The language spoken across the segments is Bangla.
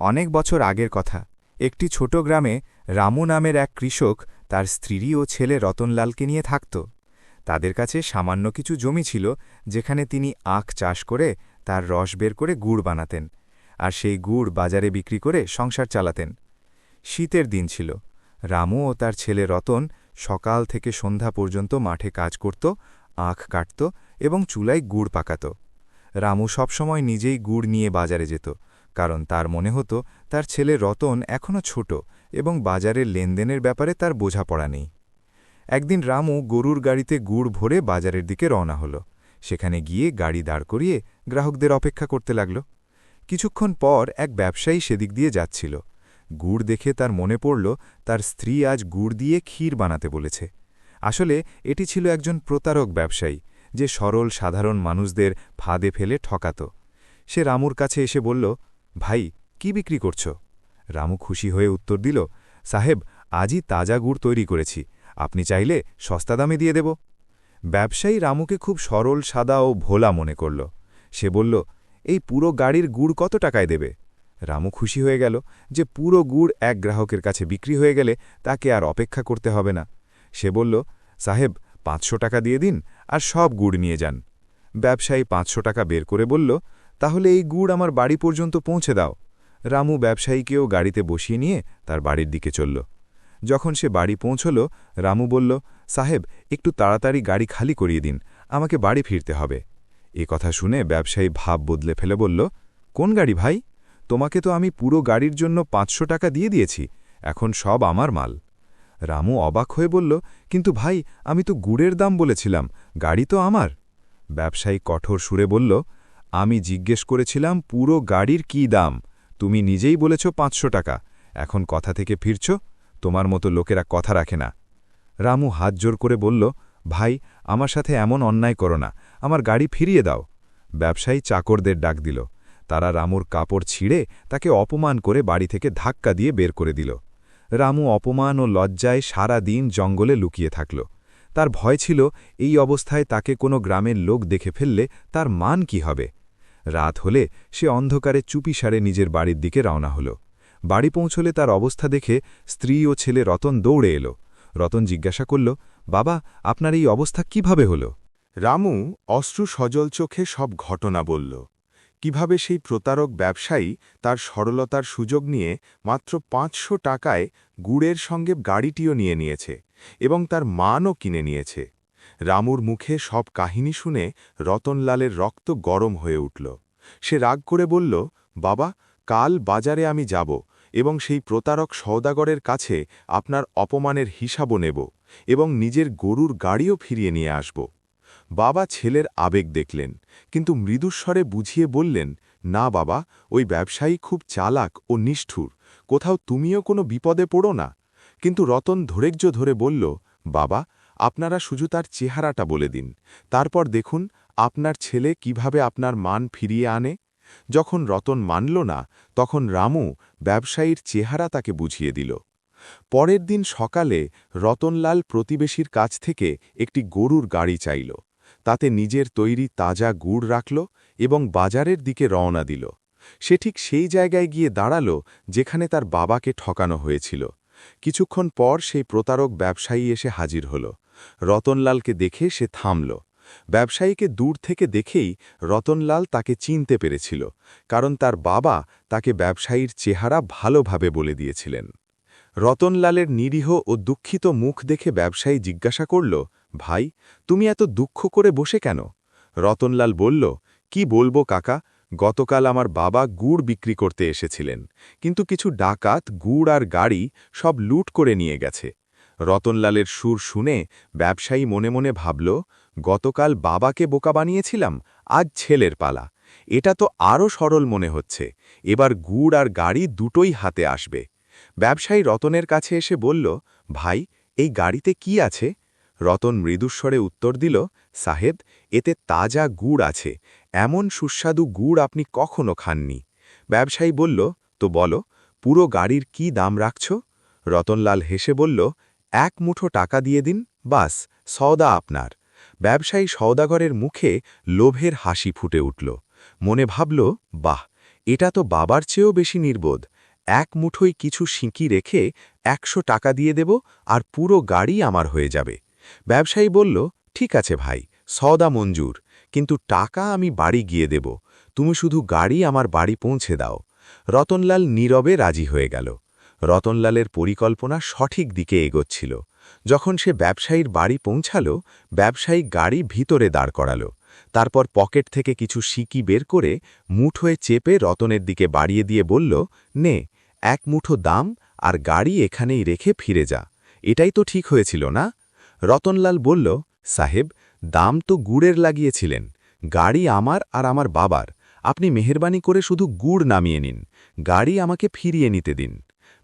অনেক বছর আগের কথা। একটি ছোট গ্রামে রামু নামের এক কৃষক তার স্ত্রী ও ছেলে রতনলালকে নিয়ে থাকত। তাদের কাছে সামান্য কিছু জমি ছিল, যেখানে তিনি আখ চাষ করে তার রস বের করে গুড় বানাতেন, আর সেই গুড় বাজারে বিক্রি করে সংসার চালাতেন। শীতের দিন ছিল। রামু ও তার ছেলে রতন সকাল থেকে সন্ধ্যা পর্যন্ত মাঠে কাজ করত, আখ কাটত এবং চুলায় গুড় পাকাত। রামু সবসময় নিজেই গুড় নিয়ে বাজারে যেত, কারণ তার মনে হতো তার ছেলে রতন এখনও ছোট এবং বাজারের লেনদেনের ব্যাপারে তার বোঝাপড়া নেই। একদিন রামু গরুর গাড়িতে গুড় ভরে বাজারের দিকে রওনা হল। সেখানে গিয়ে গাড়ি দাঁড় করিয়ে গ্রাহকদের অপেক্ষা করতে লাগল। কিছুক্ষণ পর এক ব্যবসায়ী সেদিক দিয়ে যাচ্ছিল। গুড় দেখে তার মনে পড়ল তার স্ত্রী আজ গুড় দিয়ে ক্ষীর বানাতে বলেছে। আসলে এটি ছিল একজন প্রতারক ব্যবসায়ী, যে সরল সাধারণ মানুষদের ফাঁদে ফেলে ঠকাত। সে রামুর কাছে এসে বলল, ভাই, কি বিক্রি করছ? রামু খুশি হয়ে উত্তর দিল, সাহেব, আজই তাজা গুড় তৈরি করেছি, আপনি চাইলে সস্তা দামে দিয়ে দেব। ব্যবসায়ী রামুকে খুব সরল, সাদা ও ভোলা মনে করল। সে বলল, এই পুরো গাড়ির গুড় কত টাকায় দেবে? রামু খুশি হয়ে গেল যে পুরো গুড় এক গ্রাহকের কাছে বিক্রি হয়ে গেলে তাকে আর অপেক্ষা করতে হবে না। সে বলল, সাহেব, 500 টাকা দিয়ে দিন আর সব গুড় নিয়ে যান। ব্যবসায়ী 500 টাকা বের করে বলল, তাহলে এই গুড় আমার বাড়ি পর্যন্ত পৌঁছে দাও। রামু ব্যবসায়ীকেও গাড়িতে বসিয়ে নিয়ে তার বাড়ির দিকে চলল। যখন সে বাড়ি পৌঁছল, রামু বলল, সাহেব, একটু তাড়াতাড়ি গাড়ি খালি করিয়ে দিন, আমাকে বাড়ি ফিরতে হবে। এ কথা শুনে ব্যবসায়ী ভাব বদলে ফেলে বলল, কোন গাড়ি ভাই? তোমাকে তো আমি পুরো গাড়ির জন্য 500 টাকা দিয়ে দিয়েছি, এখন সব আমার মাল। রামু অবাক হয়ে বলল, কিন্তু ভাই, আমি তো গুড়ের দাম বলেছিলাম, গাড়ি তো আমার। ব্যবসায়ী কঠোর সুরে বলল, আমি জিজ্ঞেস করেছিলাম পুরো গাড়ির কি দাম, তুমি নিজেই বলেছ 500 টাকা, এখন কথা থেকে ফিরছ? তোমার মতো লোকেরা কথা রাখে না। রামু হাত জোর করে বলল, ভাই, আমার সাথে এমন অন্যায় করো না, আমার গাড়ি ফিরিয়ে দাও। ব্যবসায়ী চাকরদের ডাক দিল। তারা রামুর কাপড় ছিঁড়ে তাকে অপমান করে বাড়ি থেকে ধাক্কা দিয়ে বের করে দিল। রামু অপমান ও লজ্জায় সারা দিন জঙ্গলে লুকিয়ে থাকল। তার ভয় ছিল এই অবস্থায় তাকে কোনো গ্রামের লোক দেখে ফেললে তার মান কি হবে। রাত হলে সে অন্ধকারে চুপিসারে নিজের বাড়ির দিকে রওনা হল। বাড়ি পৌঁছলে তার অবস্থা দেখে স্ত্রী ও ছেলে রতন দৌড়ে এলো। রতন জিজ্ঞাসা করল, বাবা, আপনার এই অবস্থা কিভাবে হল? রামু অশ্রু সজল চোখে সব ঘটনা বলল। কিভাবে সেই প্রতারক ব্যবসায়ী তার সরলতার সুযোগ নিয়ে মাত্র 500 টাকায় গুড়ের সঙ্গে গাড়িটিও নিয়ে নিয়েছে এবং তার মানও কিনে নিয়েছে। রামুর মুখে সব কাহিনী শুনে রতনলালের রক্ত গরম হয়ে উঠল। সে রাগ করে বলল, বাবা, কাল বাজারে আমি যাব এবং সেই প্রতারক সওদাগরের কাছে আপনার অপমানের হিসাবও নেব এবং নিজের গরুর গাড়িও ফিরিয়ে নিয়ে আসব। বাবা ছেলের আবেগ দেখলেন, কিন্তু মৃদুস্বরে বুঝিয়ে বললেন, না বাবা, ওই ব্যবসায়ী খুব চালাক ও নিষ্ঠুর, কোথাও তুমিও কোনো বিপদে পড়ো না। কিন্তু রতন ধৈর্য ধরে বলল, বাবা, আপনারা শুধু তার চেহারাটা বলে দিন, তারপর দেখুন আপনার ছেলে কিভাবে আপনার মান ফিরিয়ে আনে। যখন রতন মানল না, তখন রামু ব্যবসায়ীর চেহারা তাকে বুঝিয়ে দিল। পরের দিন সকালে রতনলাল প্রতিবেশীর কাছ থেকে একটি গরুর গাড়ি চাইল। তাতে নিজের তৈরি তাজা গুড় রাখল এবং বাজারের দিকে রওনা দিল। সে ঠিক সেই জায়গায় গিয়ে দাঁড়াল যেখানে তার বাবাকে ঠকানো হয়েছিল। কিছুক্ষণ পর সেই প্রতারক ব্যবসায়ী এসে হাজির হল। রতনলালকে দেখে সে থামল। ব্যবসায়ীকে দূর থেকে দেখেই রতনলাল তাকে চিনতে পেরেছিল, কারণ তার বাবা তাকে ব্যবসায়ীর চেহারা ভালোভাবে বলে দিয়েছিলেন। রতনলালের নিরীহ ও দুঃখিত মুখ দেখে ব্যবসায়ী জিজ্ঞাসা করল, ভাই, তুমি এত দুঃখ করে বসে কেন? রতনলাল বলল, কি বলবো কাকা, গতকাল আমার বাবা গুড় বিক্রি করতে এসেছিলেন, কিন্তু কিছু ডাকাত গুড় আর গাড়ি সব লুট করে নিয়ে গেছে। রতনলালের সুর শুনে ব্যবসায়ী মনে মনে ভাবল, গতকাল বাবাকে বোকা বানিয়েছিলাম, আজ ছেলের পালা। এটা তো আরও সরল মনে হচ্ছে, এবার গুড় আর গাড়ি দুটোই হাতে আসবে। ব্যবসায়ী রতনের কাছে এসে বলল, ভাই, এই গাড়িতে কি আছে? রতন মৃদুস্বরে উত্তর দিল, সাহেব, এতে তাজা গুড় আছে, এমন সুস্বাদু গুড় আপনি কখনো খাননি। ব্যবসায়ী বলল, তো বলো, পুরো গাড়ির কি দাম রাখছ? রতনলাল হেসে বলল, 1 মুঠো টাকা দিয়ে দিন, বাস, সওদা আপনার। ব্যবসায়ী সওদাগরের মুখে লোভের হাসি ফুটে উঠল। মনে ভাবল, বাহ, এটা তো বাবার চেয়েও বেশি নির্বোধ। এক মুঠোয় কিছু সিঁকি রেখে 100 টাকা দিয়ে দেব আর পুরো গাড়ি আমার হয়ে যাবে। ব্যবসায়ী বলল, ঠিক আছে ভাই, সওদা মঞ্জুর, কিন্তু টাকা আমি বাড়ি গিয়ে দেব। তুমি শুধু গাড়ি আমার বাড়ি পৌঁছে দাও। রতনলাল নীরবে রাজি হয়ে গেল। রতনলালের পরিকল্পনা সঠিক দিকে এগোচ্ছিল। যখন সে ব্যবসায়ীর বাড়ি পৌঁছাল, ব্যবসায়ী গাড়ি ভিতরে দাঁড় করাল। তারপর পকেট থেকে কিছু সিকি বের করে মুঠোয় চেপে রতনের দিকে বাড়িয়ে দিয়ে বলল, নে, 1 মুঠো দাম আর গাড়ি এখানেই রেখে ফিরে যা। এটাই তো ঠিক হয়েছিল না? রতনলাল বলল, সাহেব, দাম তো গুড়ের লাগিয়েছিলেন। গাড়ি আমার আর আমার বাবার। আপনি মেহেরবানি করে শুধু গুড় নামিয়ে নিন, গাড়ি আমাকে ফিরিয়ে নিতে দিন।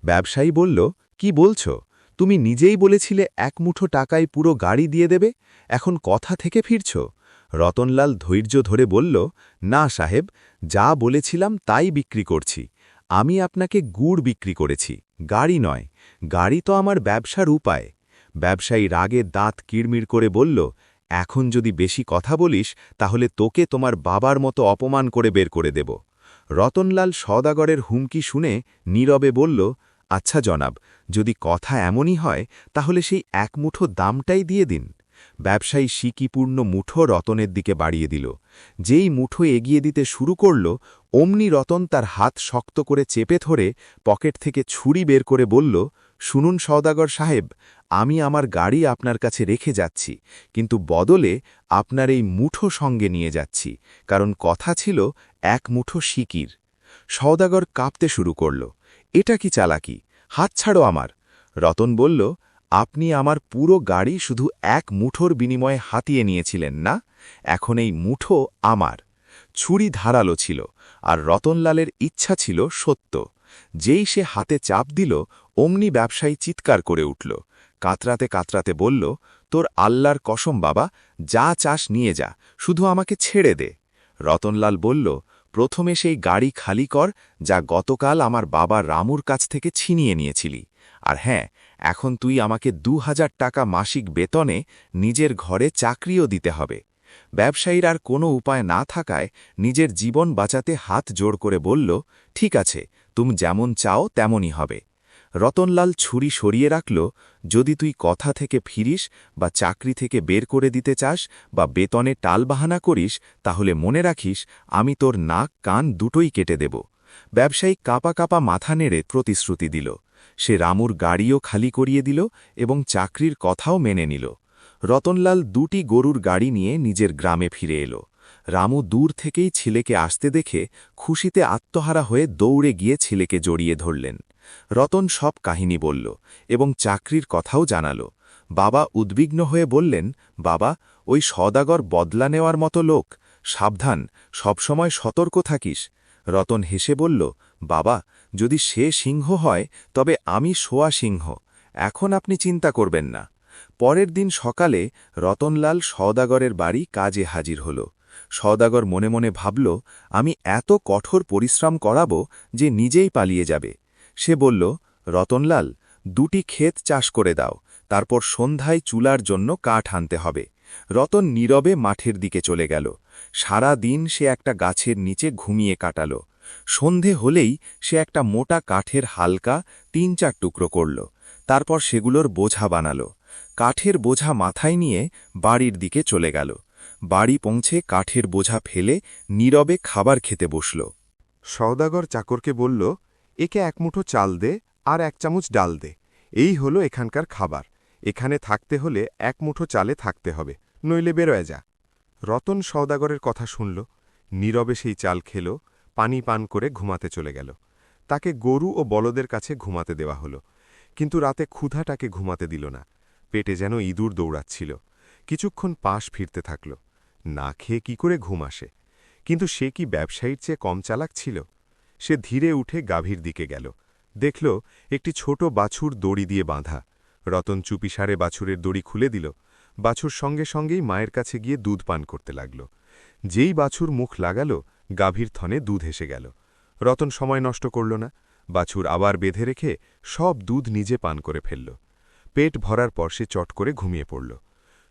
ব্যবসায়ী বলল, কি বলছো? তুমি নিজেই বলেছিলে 1 মুঠো টাকায় পুরো গাড়ি দিয়ে দেবে, এখন কথা থেকে ফিরছ? রতনলাল ধৈর্য ধরে বলল, না সাহেব, যা বলেছিলাম তাই বিক্রি করছি। আমি আপনাকে গুড় বিক্রি করেছি, গাড়ি নয়। গাড়ি তো আমার ব্যবসার উপায়। ব্যবসায়ী রাগে দাঁত কিড়মিড় করে বলল, এখন যদি বেশি কথা বলিস তাহলে তোকে তোমার বাবার মতো অপমান করে বের করে দেব। রতনলাল সওদাগরের হুমকি শুনে নীরবে বলল, আচ্ছা জনাব, যদি কথা এমনই হয় তাহলে সেই 1 মুঠো দামটাই দিয়ে দিন। ব্যবসায়ী সিকিপূর্ণ মুঠো রতনের দিকে বাড়িয়ে দিল। যেই মুঠো এগিয়ে দিতে শুরু করল, অমনি রতন তার হাত শক্ত করে চেপে ধরে পকেট থেকে ছুরি বের করে বলল, শুনুন সওদাগর সাহেব, আমি আমার গাড়ি আপনার কাছে রেখে যাচ্ছি, কিন্তু বদলে আপনার এই মুঠো সঙ্গে নিয়ে যাচ্ছি, কারণ কথা ছিল 1 মুঠো সিকির। সওদাগর কাঁপতে শুরু করল, এটা কি চালাকি? হাত ছাড়ো আমার। রতন বলল, আপনি আমার পুরো গাড়ি শুধু 1 মুঠোর বিনিময়ে হাতিয়ে নিয়েছিলেন না? এখন এই মুঠো আমার। ছুরি ধারালো ছিল, আর রতনলালের ইচ্ছা ছিল সত্য। যেই সে হাতে চাপ দিল, অমনি ব্যবসায়ী চিৎকার করে উঠল। কাতরাতে কাতরাতে বলল, তোর আল্লাহর কসম বাবা, যা চাস নিয়ে যা, শুধু আমাকে ছেড়ে দে। রতনলাল বলল, প্রথমে সেই গাড়ি খালি কর যা গতকাল আমার বাবা রামুর কাছ থেকে ছিনিয়ে নিয়েছিলি। আর হ্যাঁ, এখন তুই আমাকে 2000 টাকা মাসিক বেতনে নিজের ঘরে চাকরিও দিতে হবে। ব্যবসায়ীর আর কোনো উপায় না থাকায় নিজের জীবন বাঁচাতে হাত জোড় করে বলল, ঠিক আছে, তুমি যেমন চাও তেমনই হবে। রতনলাল ছুরি সরিয়ে রাখল, যদি তুই কথা থেকে ফিরিস বা চাকরি থেকে বের করে দিতে চাস বা বেতনে টালবাহানা করিস, তাহলে মনে রাখিস আমি তোর নাক কান দুটোই কেটে দেব। ব্যবসায়ী কাঁপা কাঁপা মাথা নেড়ে প্রতিশ্রুতি দিল। সে রামুর গাড়িও খালি করিয়ে দিল এবং চাকরির কথাও মেনে নিল। রতনলাল 2টি গরুর গাড়ি নিয়ে নিজের গ্রামে ফিরে এলো। রামু দূর থেকেই ছেলেকে আসতে দেখে খুশিতে আত্মহারা হয়ে দৌড়ে গিয়ে ছেলেকে জড়িয়ে ধরলেন। রতন সব কাহিনী বলল এবং চাকরির কথাও জানাল। বাবা উদ্বিগ্ন হয়ে বললেন, বাবা, ওই সওদাগর বদলা নেওয়ার মতো লোক, সাবধান, সবসময় সতর্ক থাকিস। রতন হেসে বলল, বাবা, যদি সে সিংহ হয় তবে আমি সোয়া সিংহ, এখন আপনি চিন্তা করবেন না। পরের দিন সকালে রতনলাল সওদাগরের বাড়ি কাজে হাজির হল। সওদাগর মনে মনে ভাবল, আমি এত কঠোর পরিশ্রম করাব যে নিজেই পালিয়ে যাবে। সে বলল, রতনলাল, 2টি ক্ষেত চাষ করে দাও, তারপর সন্ধ্যায় চুলার জন্য কাঠ আনতে হবে। রতন নীরবে মাঠের দিকে চলে গেল। সারা দিন সে একটা গাছের নিচে ঘুমিয়ে কাটাল। সন্ধে হলেই সে একটা মোটা কাঠের হালকা 3-4 টুকরো করল। তারপর সেগুলোর বোঝা বানাল। কাঠের বোঝা মাথায় নিয়ে বাড়ির দিকে চলে গেল। বাড়ি পৌঁছে কাঠের বোঝা ফেলে নীরবে খাবার খেতে বসল। সওদাগর চাকরকে বলল, একে 1 মুঠো চাল দে আর 1 চামচ ডাল দে, এই হলো এখানকার খাবার। এখানে থাকতে হলে 1 মুঠো চালে থাকতে হবে, নইলে বেরোয় যা। রতন সওদাগরের কথা শুনল, নীরবে সেই চাল খেল, পানি পান করে ঘুমাতে চলে গেল। তাকে গরু ও বলদের কাছে ঘুমাতে দেওয়া হলো, কিন্তু রাতে ক্ষুধা তাকে ঘুমাতে দিল না। পেটে যেন ইঁদুর দৌড়াচ্ছিল। কিছুক্ষণ পাশ ফিরতে থাকল। না খেয়ে কি করে ঘুম আসে? কিন্তু সে কি ব্যবসায়ীর চেয়ে কম চালাক ছিল? সে ধীরে উঠে গাভীর দিকে গেল। দেখল একটি ছোট বাছুর দড়ি দিয়ে বাঁধা। রতন চুপিসারে বাছুরের দড়ি খুলে দিল। বাছুর সঙ্গে সঙ্গেই মায়ের কাছে গিয়ে দুধ পান করতে লাগল। যেই বাছুর মুখ লাগাল, গাভীর থনে দুধ এসে গেল। রতন সময় নষ্ট করল না। বাছুর আবার বেঁধে রেখে সব দুধ নিজে পান করে ফেলল। পেট ভরার পর সে চট করে ঘুমিয়ে পড়ল।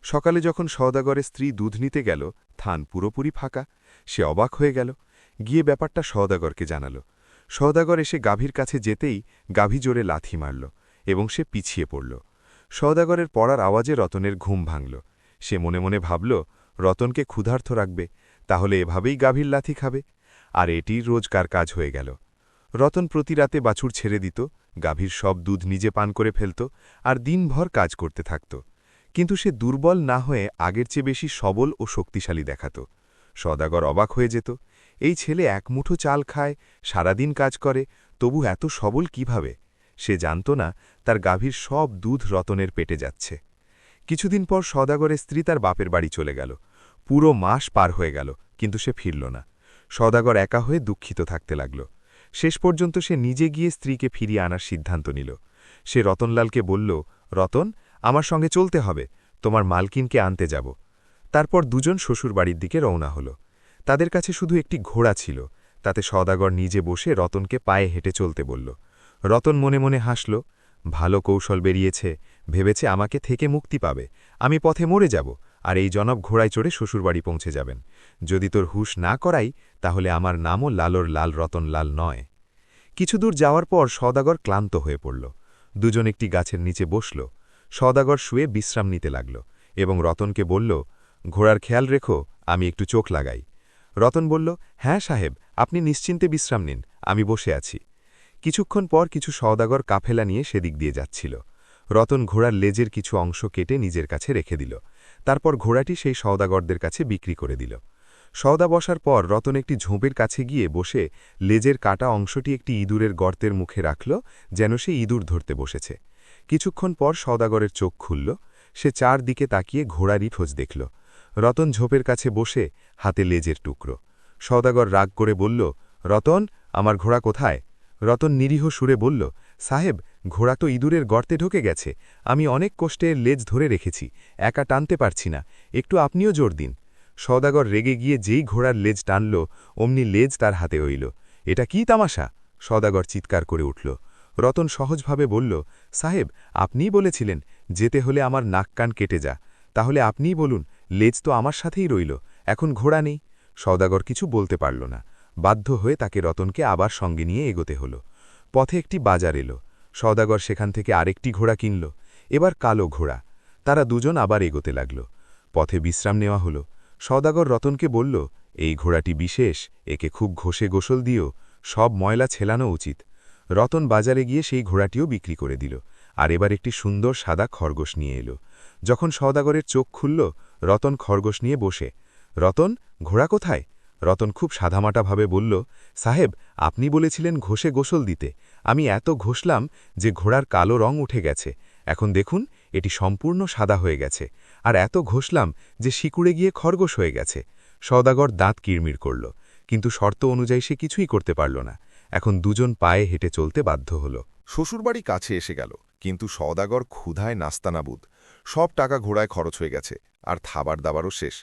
সকালে যখন সওদাগরের স্ত্রী দুধ নিতে গেল, থান পুরোপুরি ফাঁকা। সে অবাক হয়ে গেল। গিয়ে ব্যাপারটা সওদাগরকে জানাল। সওদাগর এসে গাভীর কাছে যেতেই গাভী জোরে লাথি মারল এবং সে পিছিয়ে পড়ল। সওদাগরের পড়ার আওয়াজে রতনের ঘুম ভাঙল। সে মনে মনে ভাবল, রতনকে ক্ষুধার্ত রাখবে, তাহলে এভাবেই গাভীর লাথি খাবে, আর এটিই রোজকার কাজ হয়ে গেল। রতন প্রতি রাতে বাছুর ছেড়ে দিত, গাভীর সব দুধ নিজে পান করে ফেলত, আর দিনভর কাজ করতে থাকত। কিন্তু সে দুর্বল না হয়ে আগের চেয়ে বেশি সবল ও শক্তিশালী দেখাত। সওদাগর অবাক হয়ে যেত, এই ছেলে এক মুঠো চাল খায়, সারাদিন কাজ করে, তবু এত সবল কিভাবে? সে জানত না তার গাভীর সব দুধ রতনের পেটে যাচ্ছে। কিছুদিন পর সওদাগরের স্ত্রী তার বাপের বাড়ি চলে গেল। পুরো মাস পার হয়ে গেল, কিন্তু সে ফিরল না। সওদাগর একা হয়ে দুঃখিত থাকতে লাগল। শেষ পর্যন্ত সে নিজে গিয়ে স্ত্রীকে ফিরিয়ে আনার সিদ্ধান্ত নিল। সে রতনলালকে বলল, রতন, আমার সঙ্গে চলতে হবে, তোমার মালকিনকে আনতে যাব। তারপর দুজন শ্বশুরবাড়ির দিকে রওনা হল। তাদের কাছে শুধু একটি ঘোড়া ছিল, তাতে সওদাগর নিজে বসে রতনকে পায়ে হেঁটে চলতে বলল। রতন মনে মনে হাসল, ভালো কৌশল বেরিয়েছে, ভেবেছে আমাকে থেকে মুক্তি পাবে, আমি পথে মরে যাব, আর এই জনব ঘোড়ায় চড়ে শ্বশুরবাড়ি পৌঁছে যাবেন। যদি তোর হুঁশ না করাই, তাহলে আমার নামও লালর লাল রতনলাল নয়। কিছুদূর যাওয়ার পর সওদাগর ক্লান্ত হয়ে পড়ল। দুজন একটি গাছের নিচে বসল। সওদাগর শুয়ে বিশ্রাম নিতে লাগল এবং রতনকে বলল, ঘোড়ার খেয়াল রেখো, আমি একটু চোখ লাগাই। রতন বলল, হ্যাঁ সাহেব, আপনি নিশ্চিন্তে বিশ্রাম নিন, আমি বসে আছি। কিছুক্ষণ পর কিছু সওদাগর কাফেলা নিয়ে সেদিক দিয়ে যাচ্ছিল। রতন ঘোড়ার লেজের কিছু অংশ কেটে নিজের কাছে রেখে দিল। তারপর ঘোড়াটি সেই সওদাগরদের কাছে বিক্রি করে দিল। সওদা বসার পর রতন একটি ঝোপের কাছে গিয়ে বসে লেজের কাটা অংশটি একটি ইঁদুরের গর্তের মুখে রাখল, যেন সে ইঁদুর ধরতে বসেছে। কিছুক্ষণ পর সওদাগরের চোখ খুলল। সে চারদিকে তাকিয়ে ঘোড়ারই খোঁজ দেখল। রতন ঝোপের কাছে বসে, হাতে লেজের টুকরো। সওদাগর রাগ করে বলল, রতন, আমার ঘোড়া কোথায়? রতন নিরীহ সুরে বলল, সাহেব, ঘোড়া তো ইঁদুরের গর্তে ঢুকে গেছে, আমি অনেক কষ্টে এর লেজ ধরে রেখেছি, একা টানতে পারছি না, একটু আপনিও জোর দিন। সওদাগর রেগে গিয়ে যেই ঘোড়ার লেজ টানল, অমনি লেজ তার হাতে হইল। এটা কি তামাশা? সওদাগর চিৎকার করে উঠল। রতন সহজভাবে বলল, সাহেব, আপনিই বলেছিলেন যেতে হলে আমার নাক কান কেটে যা, তাহলে আপনিই বলুন, লেজ তো আমার সাথেই রইল, এখন ঘোড়া নেই। সওদাগর কিছু বলতে পারল না। বাধ্য হয়ে তাকে রতনকে আবার সঙ্গে নিয়ে এগোতে হল। পথে একটি বাজার এলো। সওদাগর সেখান থেকে আরেকটি ঘোড়া কিনল, এবার কালো ঘোড়া। তারা দুজন আবার এগোতে লাগল। পথে বিশ্রাম নেওয়া হল। সওদাগর রতনকে বলল, এই ঘোড়াটি বিশেষ, একে খুব ঘষে গোসল দিও, সব ময়লা ছেলানো উচিত। রতন বাজারে গিয়ে সেই ঘোড়াটিও বিক্রি করে দিল, আর এবার একটি সুন্দর সাদা খরগোশ নিয়ে এলো। যখন সওদাগরের চোখ খুলল, রতন খরগোশ নিয়ে বসে। রতন, ঘোড়া কোথায়? রতন খুব সাদামাটাভাবে বলল, সাহেব, আপনি বলেছিলেন ঘষে গোসল দিতে, আমি এত ঘষলাম যে ঘোড়ার কালো রং উঠে গেছে, এখন দেখুন এটি সম্পূর্ণ সাদা হয়ে গেছে, আর এত ঘষলাম যে শিকুড়ে গিয়ে খরগোশ হয়ে গেছে। সওদাগর দাঁত কিড়মির করল, কিন্তু শর্ত অনুযায়ী সে কিছুই করতে পারল না। এখন দুজন পায়ে হেঁটে চলতে বাধ্য হল। শ্বশুরবাড়ি কাছে এসে গেল, কিন্তু সওদাগর ক্ষুধায় নাস্তানাবুদ। সব টাকা ঘোড়ায় খরচ হয়ে গেছে, আর খাবার দাবারও শেষ।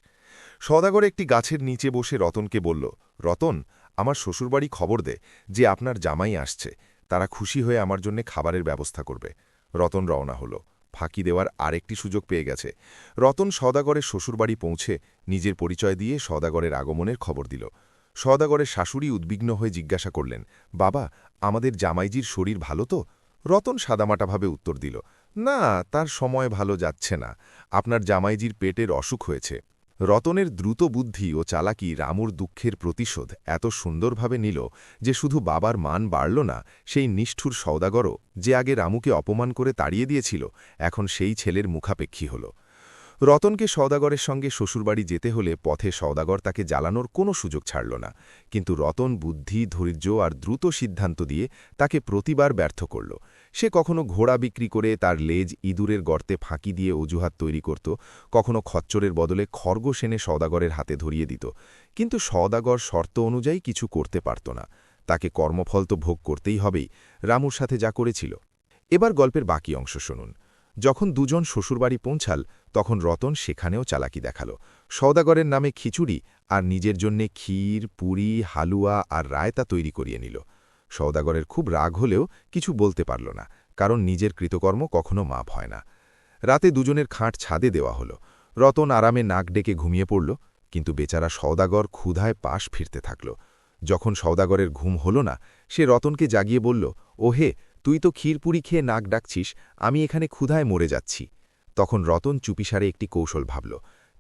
সওদাগর একটি গাছের নিচে বসে রতনকে বলল, রতন, আমার শ্বশুরবাড়ি খবর দে যে আপনার জামাই আসছে, তারা খুশি হয়ে আমার জন্য খাবারের ব্যবস্থা করবে। রতন রওনা হল। ফাঁকি দেওয়ার আরেকটি সুযোগ পেয়ে গেছে। রতন সওদাগরের শ্বশুরবাড়ি পৌঁছে নিজের পরিচয় দিয়ে সওদাগরের আগমনের খবর দিল। সওদাগরের শাশুড়ি উদ্বিগ্ন হয়ে জিজ্ঞাসা করলেন, বাবা, আমাদের জামাইজির শরীর ভালো তো? রতন সাদামাটাভাবে উত্তর দিল, না, তার সময় ভালো যাচ্ছে না, আপনার জামাইজির পেটের অসুখ হয়েছে। রতনের দ্রুত বুদ্ধি ও চালাকি রামুর দুঃখের প্রতিশোধ এত সুন্দরভাবে নিল যে শুধু বাবার মান বাড়ল না, সেই নিষ্ঠুর সওদাগরও, যে আগে রামুকে অপমান করে তাড়িয়ে দিয়েছিল, এখন সেই ছেলের মুখাপেক্ষী হল। রতনকে সওদাগরের সঙ্গে শ্বশুরবাড়ি যেতে হলে পথে সওদাগর তাকে জ্বালানোর কোনো সুযোগ ছাড়ল না, কিন্তু রতন বুদ্ধি, ধৈর্য আর দ্রুত সিদ্ধান্ত দিয়ে তাকে প্রতিবার ব্যর্থ করল। সে কখনো ঘোড়া বিক্রি করে তার লেজ ইঁদুরের গর্তে ফাঁকি দিয়ে অজুহাত তৈরি করত, কখনো খচ্চরের বদলে খরগোশ এনে সওদাগরের হাতে ধরিয়ে দিত, কিন্তু সওদাগর শর্ত অনুযায়ী কিছু করতে পারত না। তাকে কর্মফল তো ভোগ করতেই হবেই, রামুর সাথে যা করেছিল। এবার গল্পের বাকি অংশ শুনুন। যখন দুজন শ্বশুরবাড়ি পৌঁছাল, তখন রতন সেখানেও চালাকি দেখাল। সওদাগরের নামে খিচুড়ি আর নিজের জন্যে ক্ষীর, পুরি, হালুয়া আর রায়তা তৈরি করিয়ে নিল। সওদাগরের খুব রাগ হলেও কিছু বলতে পারল না, কারণ নিজের কৃতকর্ম কখনো মাপ হয় না। রাতে দুজনের খাট ছাদে দেওয়া হল। রতন আরামে নাক ডেকে ঘুমিয়ে পড়ল, কিন্তু বেচারা সওদাগর ক্ষুধায় পাশ ফিরতে থাকল। যখন সওদাগরের ঘুম হল না, সে রতনকে জাগিয়ে বলল, ওহে, তুই তো ক্ষীরপুরি খেয়ে নাক ডাকছিস, আমি এখানে ক্ষুধায় মরে যাচ্ছি। তখন রতন চুপিসারে একটি কৌশল ভাবল।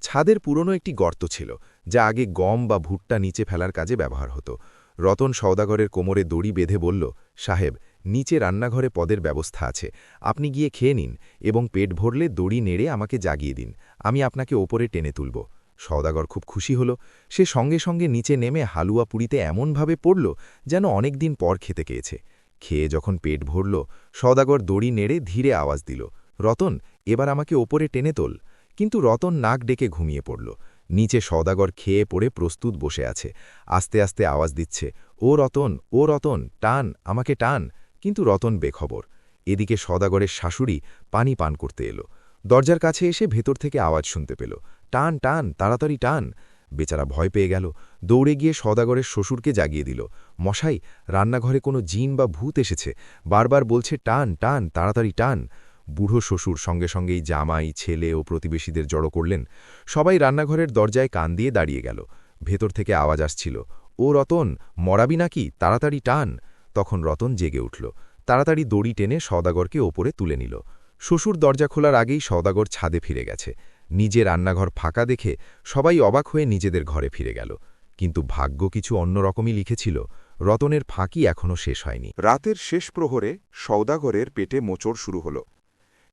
ছাদের পুরনো একটি গর্ত ছিল, যা আগে গম বা ভুট্টা নিচে ফেলার কাজে ব্যবহার হতো। রতন সওদাগরের কোমরে দড়ি বেঁধে বলল, সাহেব, নিচে রান্নাঘরে পদের ব্যবস্থা আছে, আপনি গিয়ে খেয়ে নিন এবং পেট ভরলে দড়ি নেড়ে আমাকে জাগিয়ে দিন, আমি আপনাকে ওপরে টেনে তুলব। সওদাগর খুব খুশি হল। সে সঙ্গে সঙ্গে নিচে নেমে হালুয়া পুরিতে এমনভাবে পড়ল যেন অনেক দিন পর খেতে খেয়েছে। খেয়ে যখন পেট ভরল, সওদাগর দড়ি নেড়ে ধীরে আওয়াজ দিল, রতন, এবার আমাকে ওপরে টেনে তোল। কিন্তু রতন নাক ডেকে ঘুমিয়ে পড়ল। নিচে সওদাগর খেয়ে পড়ে প্রস্তুত বসে আছে, আস্তে আস্তে আওয়াজ দিচ্ছে, ও রতন, টান, আমাকে টান। কিন্তু রতন বেখবর। এদিকে সওদাগরের শাশুড়ি পানি পান করতে এলো। দরজার কাছে এসে ভেতর থেকে আওয়াজ শুনতে পেল, টান টান, তাড়াতাড়ি টান। বেচারা ভয় পেয়ে গেল, দৌড়ে গিয়ে সওদাগরের শ্বশুরকে জাগিয়ে দিল, মশাই, রান্নাঘরে কোনো জিন বা ভূত এসেছে, বারবার বলছে টান টান, তাড়াতাড়ি টান। বুড়ো শ্বশুর সঙ্গে সঙ্গেই জামাই, ছেলে ও প্রতিবেশীদের জড়ো করলেন। সবাই রান্নাঘরের দরজায় কান দিয়ে দাঁড়িয়ে গেল। ভেতর থেকে আওয়াজ আসছিল, ও রতন, মরাবি নাকি, তাড়াতাড়ি টান। তখন রতন জেগে উঠল, তাড়াতাড়ি দড়ি টেনে সওদাগরকে ওপরে তুলে নিল। শ্বশুর দরজা খোলার আগেই সওদাগর ছাদে ফিরে গেছে। নিজে রান্নাঘর ফাঁকা দেখে সবাই অবাক হয়ে নিজেদের ঘরে ফিরে গেল। কিন্তু ভাগ্য কিছু অন্যরকমই লিখেছিল, রতনের ফাঁকি এখনও শেষ হয়নি। রাতের শেষ প্রহরে সওদাগরের পেটে মোচড় শুরু হল।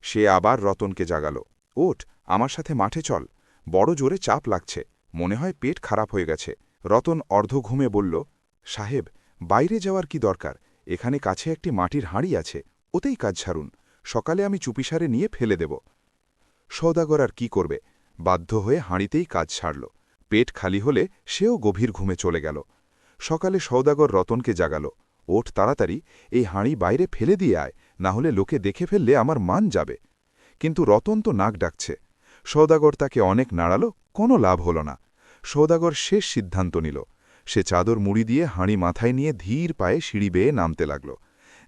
সে আবার রতনকে জাগাল, ওঠ, আমার সাথে মাঠে চল, বড় জোরে চাপ লাগছে, মনে হয় পেট খারাপ হয়ে গেছে। রতন অর্ধ ঘুমে বলল, সাহেব, বাইরে যাওয়ার কি দরকার, এখানে কাছে একটি মাটির হাঁড়ি আছে, ওতেই কাজ ছাড়ুন, সকালে আমি চুপিসারে নিয়ে ফেলে দেব। সওদাগর আর কি করবে, বাধ্য হয়ে হাঁড়িতেই কাজ ছাড়ল। পেট খালি হলে সেও গভীর ঘুমে চলে গেল। সকালে সওদাগর রতনকে জাগাল, ওঠ তাড়াতাড়ি, এই হাঁড়ি বাইরে ফেলে দিয়ে আয়, না হলে লোকে দেখে ফেললে আমার মান যাবে। কিন্তু রতন তো নাক ডাকছে। সওদাগর তাকে অনেক নাড়াল, কোনো লাভ হল না। সওদাগর শেষ সিদ্ধান্ত নিল। সে চাদর মুড়ি দিয়ে হাঁড়ি মাথায় নিয়ে ধীর পায়ে সিঁড়ি বেয়ে নামতে লাগল।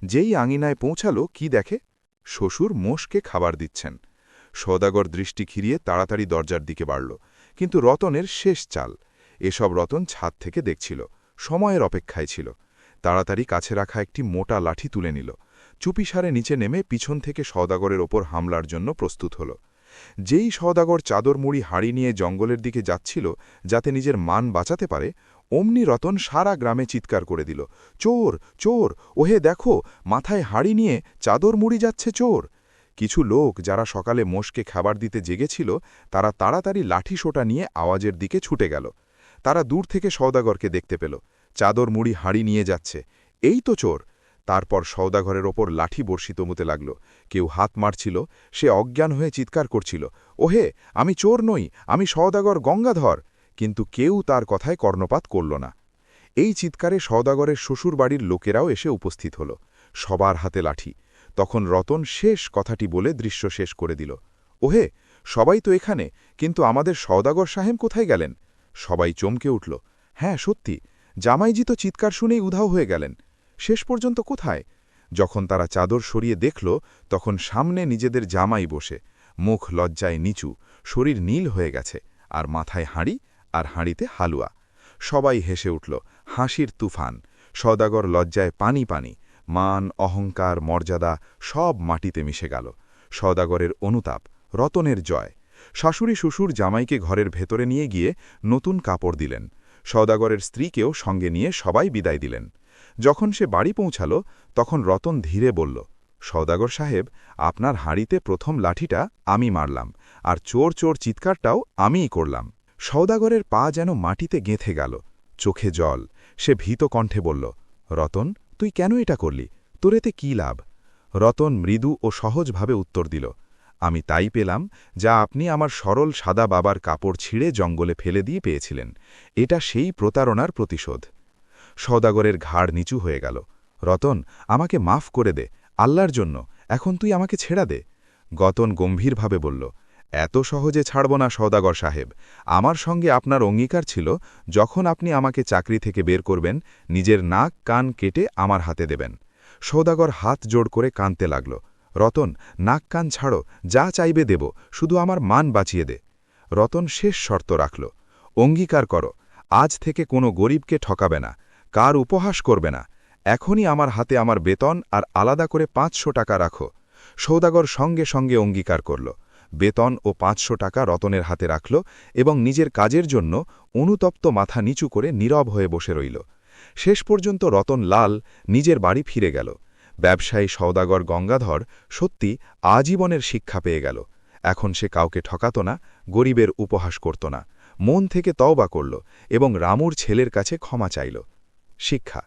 যেই আঙিনায় পৌঁছাল, কি দেখে, শ্বশুর মোষকে খাবার দিচ্ছেন। সওদাগর দৃষ্টি ঘিরিয়ে তাড়াতাড়ি দরজার দিকে বাড়ল, কিন্তু রতনের শেষ চাল। এসব রতন ছাদ থেকে দেখছিল, সময়ের অপেক্ষায় ছিল। তাড়াতাড়ি কাছে রাখা একটি মোটা লাঠি তুলে নিল। চুপিসারে নিচে নেমে পিছন থেকে সওদাগরের ওপর হামলার জন্য প্রস্তুত হল। যেই সওদাগর চাদর মুড়ি হাঁড়ি নিয়ে জঙ্গলের দিকে যাচ্ছিল যাতে নিজের মান বাঁচাতে পারে, অমনি রতন সারা গ্রামে চিৎকার করে দিল, চোর, চোর, ওহে দেখো, মাথায় হাঁড়ি নিয়ে চাদর মুড়ি যাচ্ছে চোর। কিছু লোক যারা সকালে মোষকে খাবার দিতে জেগেছিল, তারা তাড়াতাড়ি লাঠি সোটা নিয়ে আওয়াজের দিকে ছুটে গেল। তারা দূর থেকে সওদাগরকে দেখতে পেল, চাদর মুড়ি হাঁড়ি নিয়ে যাচ্ছে, এই তো চোর। তারপর সওদাগরের ওপর লাঠি বর্ষিত হতে লাগল। কেউ হাত মারছিল, সে অজ্ঞান হয়ে চিৎকার করছিল, ওহে, আমি চোর নই, আমি সওদাগর গঙ্গাধর। কিন্তু কেউ তার কথায় কর্ণপাত করল না। এই চিৎকারে সওদাগরের শ্বশুর বাড়ির লোকেরাও এসে উপস্থিত হল, সবার হাতে লাঠি। তখন রতন শেষ কথাটি বলে দৃশ্য শেষ করে দিল, ওহে, সবাই তো এখানে, কিন্তু আমাদের সওদাগর সাহেব কোথায় গেলেন? সবাই চমকে উঠল, হ্যাঁ সত্যি, জামাইজি তো চিৎকার শুনেই উধাও হয়ে গেলেন, শেষ পর্যন্ত কোথায়? যখন তারা চাদর সরিয়ে দেখল, তখন সামনে নিজেদের জামাই বসে, মুখ লজ্জায় নিচু, শরীর নীল হয়ে গেছে, আর মাথায় হাঁড়ি, আর হাঁড়িতে হালুয়া। সবাই হেসে উঠল, হাসির তুফান। সওদাগর লজ্জায় পানি পানি, মান, অহংকার, মর্যাদা সব মাটিতে মিশে গেল। সওদাগরের অনুতাপ, রতনের জয়। শাশুড়ি শ্বশুর জামাইকে ঘরের ভেতরে নিয়ে গিয়ে নতুন কাপড় দিলেন। সওদাগরের স্ত্রীকেও সঙ্গে নিয়ে সবাই বিদায় দিলেন। যখন সে বাড়ি পৌঁছাল, তখন রতন ধীরে বলল, সওদাগর সাহেব, আপনার হাঁড়িতে প্রথম লাঠিটা আমি মারলাম, আর চোর চোর চিৎকারটাও আমিই করলাম। সওদাগরের পা যেন মাটিতে গেঁথে গেল, চোখে জল। সে ভীত কণ্ঠে বলল, রতন, তুই কেন এটা করলি? তোর এতে কী লাভ? রতন মৃদু ও সহজভাবে উত্তর দিল, আমি তাই পেলাম যা আপনি আমার সরল সাদা বাবার কাপড় ছিঁড়ে জঙ্গলে ফেলে দিয়ে পেয়েছিলেন। এটা সেই প্রতারণার প্রতিশোধ। সওদাগরের ঘাড় নিচু হয়ে গেল। রতন, আমাকে মাফ করে দে, আল্লাহর জন্য, এখন তুই আমাকে ছেড়া দে। গতন গম্ভীরভাবে বলল, এত সহজে ছাড়ব না সওদাগর সাহেব। আমার সঙ্গে আপনার অঙ্গীকার ছিল, যখন আপনি আমাকে চাকরি থেকে বের করবেন, নিজের নাক কান কেটে আমার হাতে দেবেন। সওদাগর হাত জোড় করে কাঁদতে লাগল, রতন, নাক কান ছাড়ো, যা চাইবে দেব, শুধু আমার মান বাঁচিয়ে দে। রতন শেষ শর্ত রাখল, অঙ্গীকার করো, আজ থেকে কোনো গরিবকে ঠকাবে না, কার উপহাস করবে না। এখনই আমার হাতে আমার বেতন আর আলাদা করে 500 টাকা রাখো। সৌদাগর সঙ্গে সঙ্গে অঙ্গীকার করল। বেতন ও 500 টাকা রতনের হাতে রাখল এবং নিজের কাজের জন্য অনুতপ্ত মাথা নিচু করে নীরব হয়ে বসে রইল। শেষ পর্যন্ত রতন লাল নিজের বাড়ি ফিরে গেল। ব্যবসায়ী সওদাগর গঙ্গাধর সত্যি আজীবনের শিক্ষা পেয়ে গেল। এখন সে কাউকে ঠকাত না, গরিবের উপহাস করত না, মন থেকে তওবা করল এবং রামুর ছেলের কাছে ক্ষমা চাইল। শিক্ষা: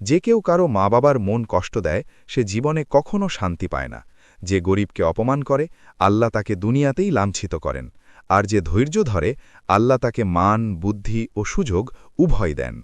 যে কেউ কারো মা বাবার মন কষ্ট দেয় সে জীবনে কখনো শান্তি পায় না। যে গরিবকে অপমান করে আল্লাহ তাকে দুনিয়াতেই লাঞ্ছিত করেন, আর যে ধৈর্য ধরে আল্লাহ তাকে মান, বুদ্ধি ও সুযোগ উভয় দেন।